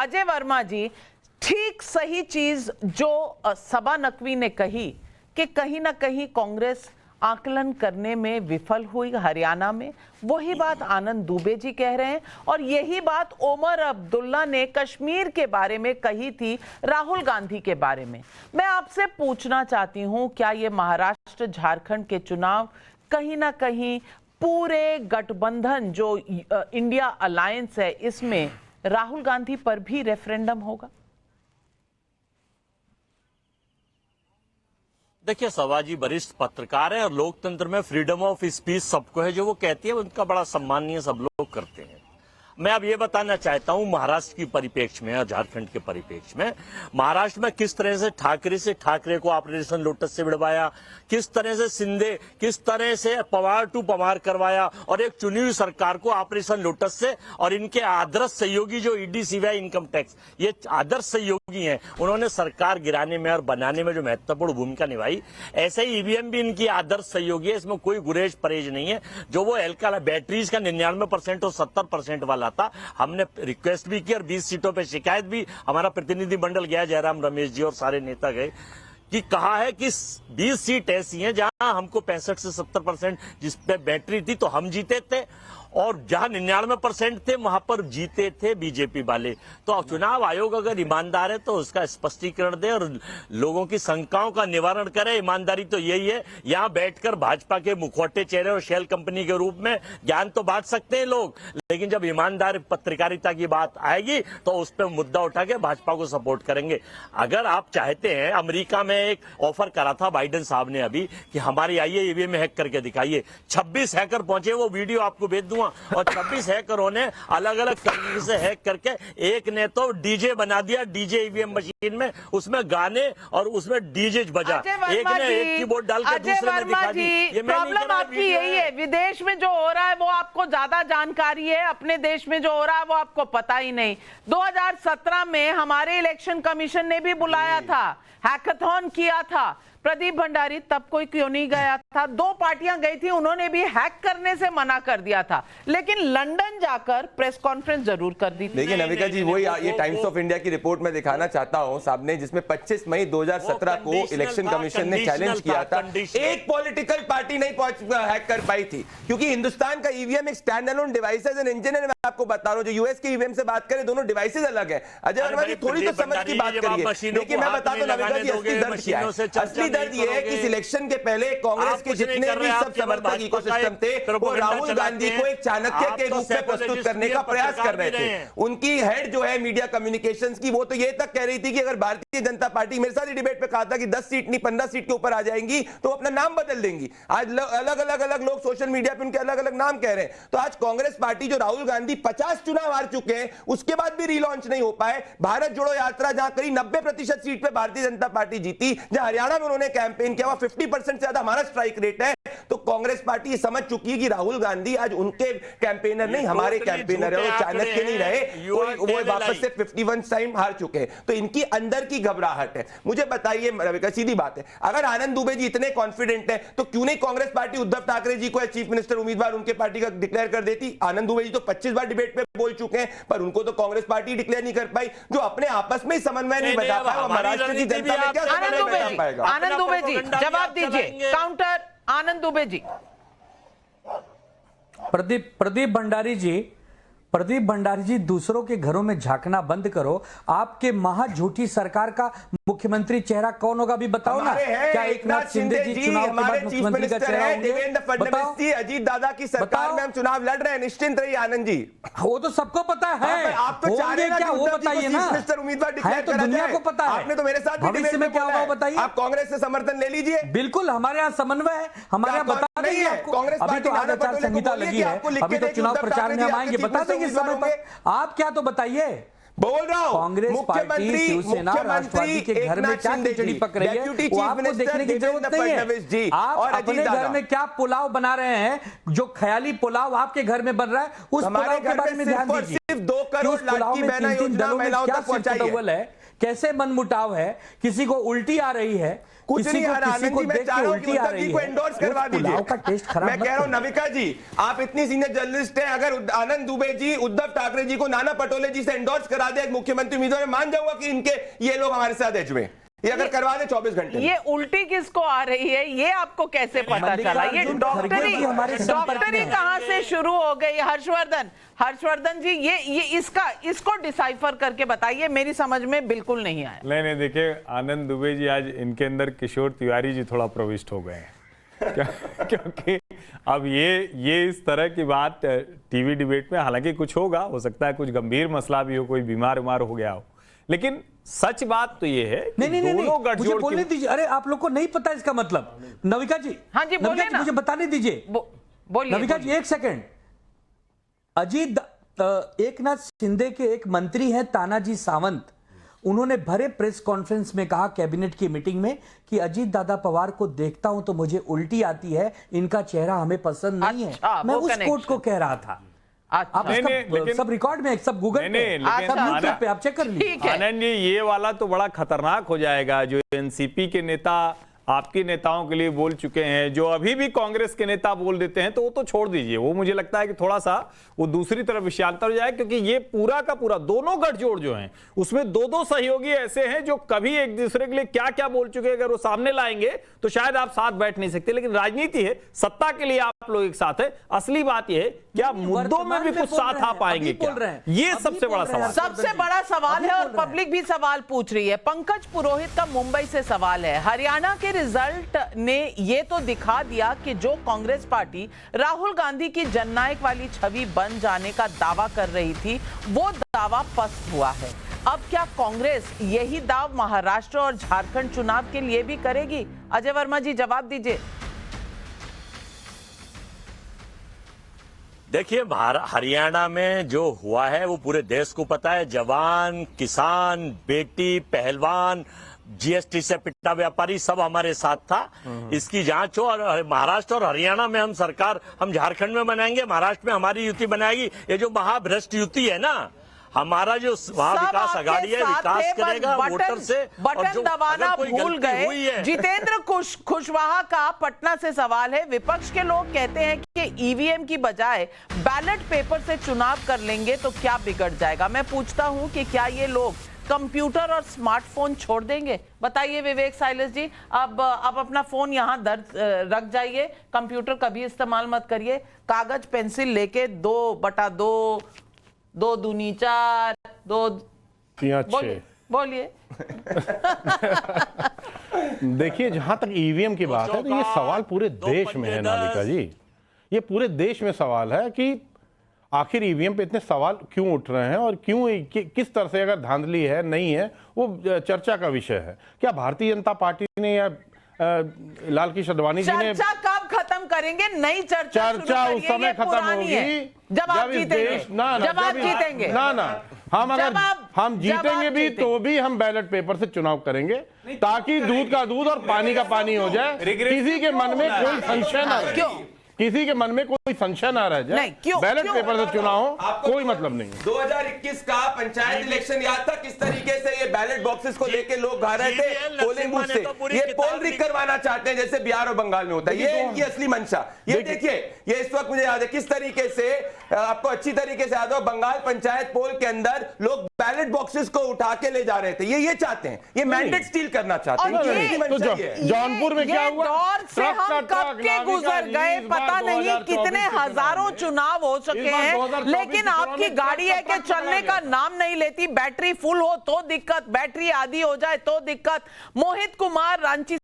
अजय वर्मा जी, ठीक सही चीज जो सबा नकवी ने कही कि कहीं ना कहीं कांग्रेस आकलन करने में विफल हुई हरियाणा में, वही बात आनंद दुबे जी कह रहे हैं। और यही बात ओमर अब्दुल्ला ने कश्मीर के बारे में कही थी, राहुल गांधी के बारे में। मैं आपसे पूछना चाहती हूं, क्या ये महाराष्ट्र झारखंड के चुनाव कहीं ना कहीं पूरे गठबंधन जो इंडिया अलायंस है, इसमें राहुल गांधी पर भी रेफरेंडम होगा? देखिए, सवाजी वरिष्ठ पत्रकार है और लोकतंत्र में फ्रीडम ऑफ स्पीच सबको है। जो वो कहती है उनका बड़ा सम्मानीय सब लोग करते हैं। मैं अब ये बताना चाहता हूं, महाराष्ट्र की परिप्रेक्ष्य में और झारखंड के परिप्रेक्ष्य में, महाराष्ट्र में किस तरह से ठाकरे को ऑपरेशन लोटस से भिड़वाया, किस तरह से शिंदे, किस तरह से पवार टू पवार करवाया और एक चुनी हुई सरकार को ऑपरेशन लोटस से, और इनके आदर्श सहयोगी जो ईडी सीबीआई इनकम टैक्स, ये आदर्श सहयोगी हैं, उन्होंने सरकार गिराने में और बनाने में जो महत्वपूर्ण भूमिका निभाई। ऐसे ही ईवीएम भी इनकी आदर्श सहयोगी है, इसमें कोई गुरेज परहेज नहीं है। जो वो एल्का बैटरीज का 99% और 70% वाला था, हमने रिक्वेस्ट भी की और 20 सीटों पे शिकायत भी, हमारा प्रतिनिधिमंडल गया, जयराम रमेश जी और सारे नेता गए, कि कहा है कि 20 सीट ऐसी हैं जहां हमको 65 से 70% जिस पे बैटरी थी तो हम जीते थे, और जहां 99% थे वहां पर जीते थे बीजेपी वाले। तो चुनाव आयोग अगर ईमानदार है तो उसका स्पष्टीकरण दे और लोगों की शंकाओं का निवारण करे। ईमानदारी तो यही है, यहां बैठकर भाजपा के मुखौटे चेहरे और शेल कंपनी के रूप में ज्ञान तो बांट सकते हैं लोग, लेकिन जब ईमानदार पत्रकारिता की बात आएगी तो उस पर मुद्दा उठा के भाजपा को सपोर्ट करेंगे। अगर आप चाहते हैं, अमेरिका में एक ऑफर करा था बाइडेन साहब ने अभी कि हमारी आइए ईवीएम हैक करके दिखाइए, 26 हैकर पहुंचे, वो वीडियो आपको भेज दूंगा, और 26 हैकरों ने अलग अलग तरीके से हैक करके, एक ने तो डीजे बना दिया, डीजे ईवीएम मशीन में, उसमें गाने और उसमें डीजे बजा, एक ने एक कीबोर्ड डाल के दूसरे में दिखा दी। ये प्रॉब्लम आपकी यही है, विदेश में जो हो रहा है वो आपको ज्यादा जानकारी है, अपने देश में जो हो रहा है वो आपको पता ही नहीं। 2017 में हमारे इलेक्शन कमीशन ने भी बुलाया था, हैकाथॉन किया था, प्रदीप भंडारी तब कोई क्यों नहीं गया था? 2 पार्टियां गई थी, उन्होंने भी हैक करने से मना कर दिया था, लेकिन लंदन जाकर प्रेस कॉन्फ्रेंस जरूर कर दी थी। लेकिन अविका जी, वही ये टाइम्स ऑफ इंडिया की रिपोर्ट में दिखाना चाहता हूं साहब ने, जिसमें 25 मई 2017 को इलेक्शन कमीशन ने चैलेंज किया था, एक पॉलिटिकल पार्टी नहीं हैक कर पाई थी, क्योंकि हिंदुस्तान का ईवीएम एक स्टैंड अलोन डिवाइस है। इंजन है, मैं आपको बता रहा हूं, जो यूएस के ईवीएम से बात करें, दोनों डिवाइसेज अलग है। अजय वर्मा जी, थोड़ी तो समझ की बात करिए। देखिए, मैं बता दूं अविका जी, असली दर्द क्या है? असली दर्द ये है कि इस इलेक्शन के पहले कांग्रेस के जितने भी सब समर्थक इकोसिस्टम थे, वो राहुल गांधी को एक चाणक्य के रूप में प्रस्तुत करने का प्रयास कर रहे थे। उनकी हेड जो है मीडिया कम्युनिकेशंस की, वो तो ये तक कह रही थी कि अगर भारतीय जनता पार्टी, मेरे साथ ही डिबेट पे कहा था कि 10 सीट नहीं 15 सीट के ऊपर आ जाएंगी तो अपना नाम बदल देंगी। आज अलग अलग लोग सोशल मीडिया पे उनके अलग अलग नाम कह रहे हैं। तो आज कांग्रेस पार्टी, जो राहुल गांधी 50 चुनाव हार चुके हैं, उसके बाद भी रीलॉन्च नहीं हो पाए। भारत जोड़ो यात्रा, जहां करीब 90% सीट पे भारतीय जनता पार्टी जीती, जहां हरियाणा में उन्होंने कैंपेन किया, 50% से ज्यादा हमारा स्ट्राइक रेट है। तो कांग्रेस पार्टी ये समझ चुकी है कि राहुल गांधी आज उनके कैंपेनर नहीं, हमारे कैंपेनर है। वो चाणक्य नहीं रहे, वो वापस से 51 टाइम हार चुके हैं। तो इनकी अंदर की घबराहट है। मुझे बताइए रविका, सीधी बात है, अगर आनंद दुबे जी इतने कॉन्फिडेंट है तो क्यों नहीं कांग्रेस पार्टी उद्धव ठाकरे जी को चीफ मिनिस्टर उम्मीदवार उनके पार्टी का डिक्लेयर कर देती? आनंद दुबे जी तो 25 बार डिबेट पे बोल चुके हैं, पर उनको तो कांग्रेस पार्टी डिक्लेयर नहीं कर पाई। जो अपने आपस में समन्वय नहीं बता पाया, महाराष्ट्र की जनता में क्या समन्वय बता पाएगा? आनंद दुबे जी जवाब दीजिए, काउंटर आनंद दुबे जी। प्रदीप भंडारी जी, दूसरों के घरों में झांकना बंद करो। आपके महा झूठी सरकार का मुख्यमंत्री चेहरा कौन होगा भी बताओ ना। क्या एक नाथ शिंदे जी चुनाव के बाद मुख्यमंत्री का चेहरा होंगे? देवेंद्र फडणवीस जी, अजीत दादा की सरकार में हम चुनाव लड़ रहे हैं, निश्चिंत रहिए आनंद जी। वो तो सबको पता है। आप तो चाह रहे हैं क्या, वो बताइए ना। उम्मीदवार डिक्लेयर तो दुनिया को पता है। आपने तो मेरे साथ भविष्य में क्या होगा बताइए। आप कांग्रेस से समर्थन ले लीजिए। बिल्कुल, हमारे यहाँ समन्वय है, हमारे यहाँ बता देंगे आपको। अभी तो आचार संहिता लगी है, अभी तो चुनाव प्रचार में हम आएंगे, बता देंगे इस समय पर। आप क्या तो बताइए, बोल रहा हूं कांग्रेस पार्टी, शिवसेना, राष्ट्रवादी के घर में क्या खिचड़ी पक रही है वो आपको देखने की जरूरत नहीं है। आप अपने घर में क्या पुलाव बना रहे हैं, जो ख्याली पुलाव आपके घर में बन रहा है, उस पुलाव के बारे में ध्यान दीजिए। 2 करोड़ लाडली बहना योजना महिलाओं तक पहुंचाई है। कैसे मनमुटाव है, किसी को उल्टी आ रही है, कुछ किसी नहीं को आ रहा। किसी आनंद को जी, मैं देख चाह के रहा हूं उल्टी कि आ उद्धव रही जी को है। एंडोर्स उस करवा दीजिए। पुलाव का टेस्ट खराब मैं मत कह रहा हूं करो। नविका जी, आप इतनी सीनियर जर्नलिस्ट हैं, अगर आनंद दुबे जी उद्धव ठाकरे जी को नाना पटोले जी से एंडोर्स करा दे मुख्यमंत्री उम्मीदवार, मान जाऊंगा कि इनके ये लोग हमारे साथ एज में, ये अगर करवा दे 24 घंटे में। ये उल्टी किसको आ रही है ये आपको कैसे पता चला? ये डॉक्टरी कहां से शुरू हो गई? हर्षवर्धन जी, ये इसको डिसाइफर करके बताइए, मेरी समझ में बिल्कुल नहीं आया। नहीं देखिए, आनंद दुबे जी आज इनके अंदर किशोर तिवारी जी थोड़ा प्रविष्ट हो गए हैं क्योंकि अब ये इस तरह की बात टीवी डिबेट में, हालांकि कुछ होगा, हो सकता है कुछ गंभीर मसला भी हो, कोई बीमार हो गया हो, लेकिन सच बात तो ये है कि नहीं, दोनों मुझे गठजोड़ बोलने दीजिए। अरे आप लोग को नहीं पता इसका मतलब। नविका जी, हाँ जी, बोलिए ना। मुझे बताने दीजिए। बोलिए नविका जी, एक सेकंड। एकनाथ शिंदे के एक मंत्री हैं तानाजी सावंत, उन्होंने भरे प्रेस कॉन्फ्रेंस में कहा कैबिनेट की मीटिंग में कि अजीत दादा पवार को देखता हूं तो मुझे उल्टी आती है, इनका चेहरा हमें पसंद नहीं है। मैं उस कोट को कह रहा था। आप सब रिकॉर्ड में, सब गूगल पे आप चेक कर लीजिए। आनंद जी, ये वाला तो बड़ा खतरनाक हो जाएगा, जो एनसीपी के नेता आपके नेताओं के लिए बोल चुके हैं, जो अभी भी कांग्रेस के नेता बोल देते हैं, तो वो तो छोड़ दीजिए। वो मुझे लगता है कि थोड़ा सा वो दूसरी तरफ विशालता हो जाए, क्योंकि ये पूरा का पूरा दोनों गठजोड़ जो हैं उसमें दो सहयोगी ऐसे हैं जो कभी एक दूसरे के लिए क्या क्या बोल चुके हैं, अगर वो सामने लाएंगे तो शायद आप साथ बैठ नहीं सकते। लेकिन राजनीति है, सत्ता के लिए आप लोग एक साथ है। असली बात यह है क्या मुद्दों में भी कुछ साथ आ पाएंगे क्या? ये सबसे बड़ा सवाल, सबसे बड़ा सवाल है, और पब्लिक भी सवाल पूछ रही है। पंकज पुरोहित का मुंबई से सवाल है, हरियाणा के रिजल्ट ने ये तो दिखा दिया कि जो कांग्रेस पार्टी राहुल गांधी की जननायक वाली छवि बन जाने का दावा कर रही थी, वो दावा पस्त हुआ है। अब क्या कांग्रेस यही दाव महाराष्ट्र और झारखंड चुनाव के लिए भी करेगी? अजय वर्मा जी, जवाब दीजिए। देखिए, हरियाणा में जो हुआ है वो पूरे देश को पता है। जवान, किसान, बेटी, पहलवान, जीएसटी से पिटा व्यापारी सब हमारे साथ था। इसकी जांच हो, और महाराष्ट्र और हरियाणा में हम सरकार, हम झारखंड में बनाएंगे, महाराष्ट्र में हमारी युति बनाएगी। ये जो महाभ्रष्ट युति है ना, हमारा जो विकास अघाड़ी है, विकास करेगा वोटर से। बटन दबाना भूल गए। जितेंद्र कुशवाहा का पटना से सवाल है, विपक्ष के लोग कहते हैं कि ईवीएम की बजाय बैलेट पेपर से चुनाव कर लेंगे तो क्या बिगड़ जाएगा? मैं पूछता हूं कि क्या ये लोग कंप्यूटर और स्मार्टफोन छोड़ देंगे? बताइए विवेक साइलस जी। अब अपना फोन यहाँ रख जाइए, कंप्यूटर कभी इस्तेमाल मत करिए, कागज पेंसिल लेके 2/2, 2 दूनी 4, 2 3 बोलिए। देखिए, जहां तक ईवीएम की बात है तो ये सवाल पूरे देश में है नालिका जी, ये पूरे देश में सवाल है कि आखिर ईवीएम पे इतने सवाल क्यों उठ रहे हैं और क्यों, किस तरह से, अगर धांधली है नहीं है, वो चर्चा का विषय है। क्या भारतीय जनता पार्टी ने या लाल कृष्ण आडवाणी जी ने चर्चा कब खत्म करेंगे? नई चर्चा उस समय खत्म होगी जब आप जीतेंगे। जब आप जीतेंगे हम अगर हम जीतेंगे भी तो भी हम बैलेट पेपर से चुनाव करेंगे, ताकि दूध का दूध और पानी का पानी हो जाए, किसी के मन में कोई संशय ना रहे, किसी के मन में कोई संशय ना रह जाए। बैलेट पेपर से चुनाव हो, कोई मतलब नहीं। 2021 का पंचायत इलेक्शन याद था किस तरीके से ये बैलेट बॉक्सेस को लेके लोग गा रहे थे पोलिंग बूथ से? ये पोल रिक करवाना चाहते हैं जैसे बिहार और बंगाल में होता है, ये इनकी असली मंशा। ये देखिए, ये इस वक्त मुझे याद है किस तरीके से, आपको अच्छी तरीके से याद हो, बंगाल पंचायत पोल के अंदर लोग बैलेट बॉक्सेस को उठा के ले जा रहे थे। ये चाहते हैं, ये मैंडेट स्टील करना चाहते हैं। जौनपुर में क्या हुआ? दौर से हम कब के गुजर गए, पता नहीं कितने हजारों चुनाव हो चुके हैं, लेकिन आपकी गाड़ी है कि चलने का नाम नहीं लेती। बैटरी फुल हो तो दिक्कत, बैटरी आधी हो जाए तो दिक्कत। मोहित कुमार रांची